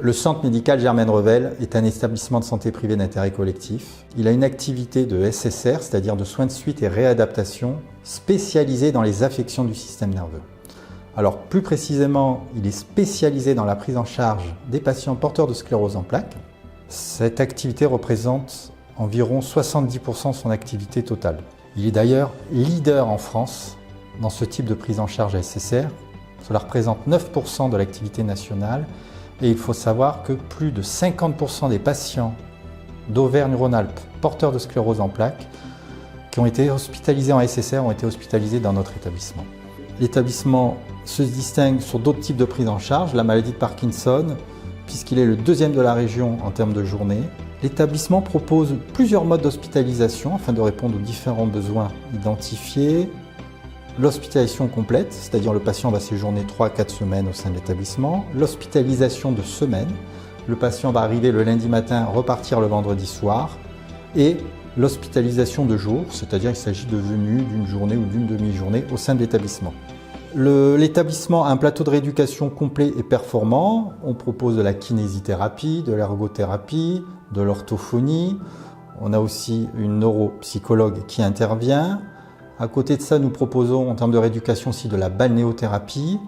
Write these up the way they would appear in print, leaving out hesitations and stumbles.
Le centre médical Germaine Revel est un établissement de santé privé d'intérêt collectif. Il a une activité de SSR, c'est-à-dire de soins de suite et réadaptation, spécialisée dans les affections du système nerveux. Alors plus précisément, il est spécialisé dans la prise en charge des patients porteurs de sclérose en plaques. Cette activité représente environ 70% de son activité totale. Il est d'ailleurs leader en France dans ce type de prise en charge à SSR. Cela représente 9% de l'activité nationale. Et il faut savoir que plus de 50% des patients d'Auvergne-Rhône-Alpes porteurs de sclérose en plaques qui ont été hospitalisés en SSR ont été hospitalisés dans notre établissement. L'établissement se distingue sur d'autres types de prise en charge, la maladie de Parkinson, puisqu'il est le deuxième de la région en termes de journée. L'établissement propose plusieurs modes d'hospitalisation afin de répondre aux différents besoins identifiés. L'hospitalisation complète, c'est-à-dire le patient va séjourner 3 à 4 semaines au sein de l'établissement. L'hospitalisation de semaine, le patient va arriver le lundi matin, repartir le vendredi soir. Et l'hospitalisation de jour, c'est-à-dire qu'il s'agit de venue d'une journée ou d'une demi-journée au sein de l'établissement. L'établissement a un plateau de rééducation complet et performant. On propose de la kinésithérapie, de l'ergothérapie, de l'orthophonie. On a aussi une neuropsychologue qui intervient. À côté de ça, nous proposons en termes de rééducation aussi de la balnéothérapie,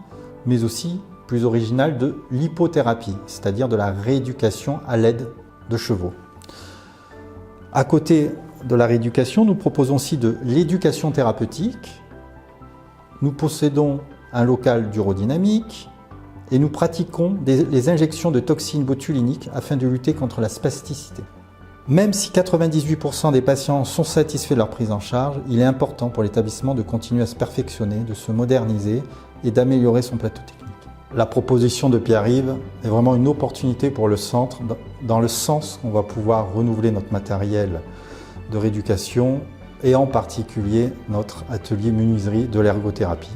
mais aussi, plus original, de l'hypothérapie, c'est-à-dire de la rééducation à l'aide de chevaux. À côté de la rééducation, nous proposons aussi de l'éducation thérapeutique. Nous possédons un local d'urodynamique et nous pratiquons les injections de toxines botuliniques afin de lutter contre la spasticité. Même si 98% des patients sont satisfaits de leur prise en charge, il est important pour l'établissement de continuer à se perfectionner, de se moderniser et d'améliorer son plateau technique. La proposition de Pierre-Yves est vraiment une opportunité pour le centre, dans le sens qu'on va pouvoir renouveler notre matériel de rééducation et en particulier notre atelier menuiserie de l'ergothérapie.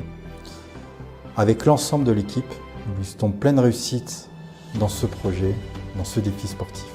Avec l'ensemble de l'équipe, nous souhaitons pleine réussite dans ce projet, dans ce défi sportif.